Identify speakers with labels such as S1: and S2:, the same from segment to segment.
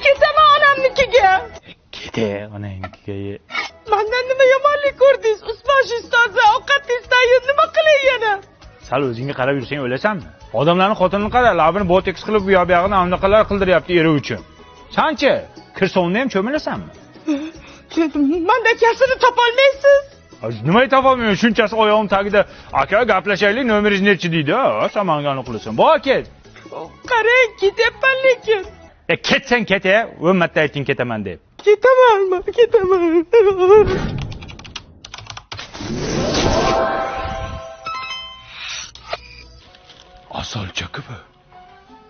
S1: ketaman onamnikiga.
S2: Kete onangnikiga.
S1: Mendan nima yomonlik ko'rdingiz? Usmonshingiz toza, ovqatingiz tayyor, nima qilay yana?
S2: Sal o'zingga qarab yursang o'lasanmi? Odamlarning xotinini qara, labini boteks qilib bu yoq-buyog'ini amnaqalar qildiryapti eri uchun. Sanchi, kirsovni ham cho'milasanmi?
S1: Menda kasini topolmaysiz.
S2: Nimaga topolmayman? Shunchasi oyog'im tagida aka gaplashaylik, nomeringiz nechi deydi? Samangani qilasan. Bo ket.
S1: Qarang, ketyapman lekin.
S2: Ketsang ket-a, o'mmatda ayting ketaman deb.
S1: Ketamanmi? Ketaman.
S2: Asolcha-ku bu.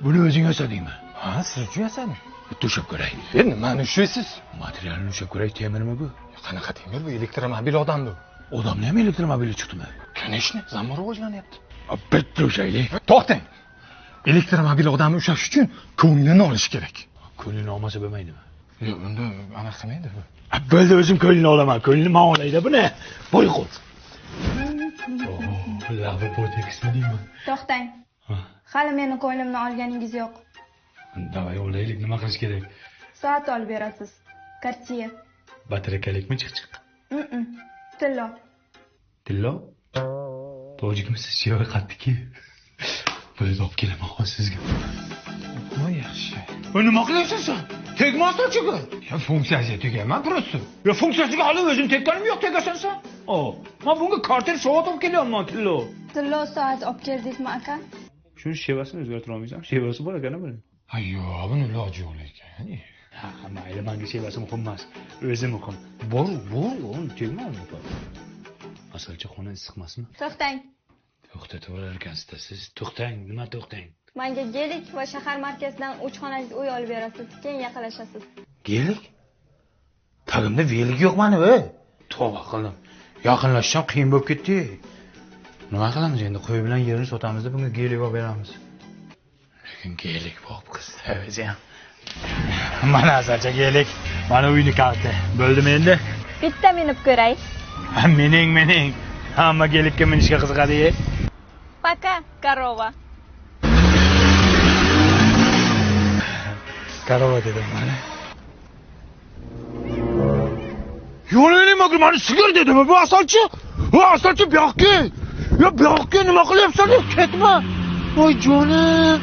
S2: Buni o'zing yasadingmi?
S3: Ha, siz uchun yasadim.
S2: Bitta ushab ko'ray.
S3: Nimani ushlaysiz?
S2: Materialni ushab ko'ray, temirmi bu?
S3: Qanaqa temir bu? Elektromobil odam bu.
S2: Odamni ham elektromobili chiqdimi?
S3: Конечно, zamon rivojlanyapti.
S2: Bitta ushaylik.
S3: To'xtang. Elektromobil odamni ushlash uchun ko'nglini olish kerak.
S2: Ko'nglini olmasa bo'lmaydimi?
S3: Yo'q, unda anaqa qilmaydi bu.
S2: Bo'ldi, o'zim ko'nglini olaman. Ko'nglini men olayda buni. Bo'y qo'y. Lava boteksmi deyman.
S4: To'xtang. Hali meni ko'nglimni olganingiz yo'q.
S2: Davay olaylik, nima qilish kerak?
S4: Soat olib berasiz. Cartier.
S2: Batarakalikmi chiq-chiq?
S4: Tillo.
S2: Tillo? Tojikmisiz? Yo'q, qattiqki. Bo'ldi, olib kelaman hozir sizga.
S3: Voy yaxshi.
S2: Nima qilyapsan sen? Tegmasdan-chiqi.
S3: Ya funksiyasiga tegaman просто.
S2: Ya funksiyasiga hali o'zim tekkanim yo'q, tegasan sen. Men bunga kartel soat olib kelyapman, Tillo.
S4: Tillo soat olib keldingizmi, aka?
S2: Shuni shevasini o'zgartira olmaysan? Shevasi bor ekan buni.
S3: Ayyo, buni iloji yo'q ekan.
S2: Ha, mayli, menga shevasi muhim emas. O'zi muhim. Bor, uni tegma uni. Asalchi xona issiqmasmi?
S4: To'xtang.
S2: To'xtataverar ekansiz siz. To'xtang, nima to'xtang?
S4: Menga gelik va shahar markazidan 3 xonalik uy olib berasiz. Keyin yaqinlashasiz.
S2: Gelik? Tagimda velik yo'q mani-ku. Tavba qildim. Yaqinlashishim qiyin bo'lib ketdi. Nima qilamiz endi? Qo'y bilan yerni sotamiz-da, bunga gelik olib beramiz. Lekin gelik bo'lib qizda o'zi ham. Mana asalcha gelik. Mana uyni kalti. Bo'ldimi endi?
S4: Bitta minib ko'ray.
S2: Mening. Hamma gelikka minishga qiziqadi.
S4: Paka, korova.
S2: Korova dedim mana. Yo'lini nima qilmani sigir dedimi bu asalchi? Asalchi bu yoqqa. Ya bu yoqqa nima qilyapsan? Ketma. Voy jonim.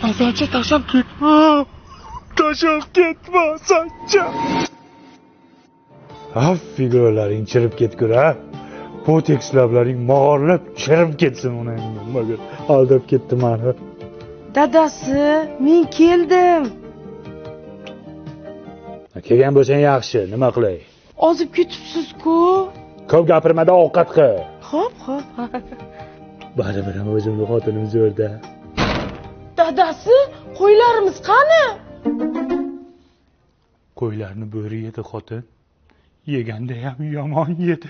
S2: Asalchi tashlab ketma. Asalchi. Figuralaring chirib ketgur ha. Botex lablaring mog'orlab chirib ketsin uni. Magar aldab ketdi meni.
S1: Dadasi, men keldim.
S2: Kelgan bo'lsang yaxshi, nima qilay?
S1: Ozib ketibsiz-ku.
S2: Ko'p gapirmada ovqat qil.
S1: Xo'p.
S2: Baribir ham o'zimning xotinim zo'rda.
S1: Dadasi, qo'ylarimiz qani?
S2: Qo'ylarni bo'ri yedi xotin. Yeganda ham yomon yedi.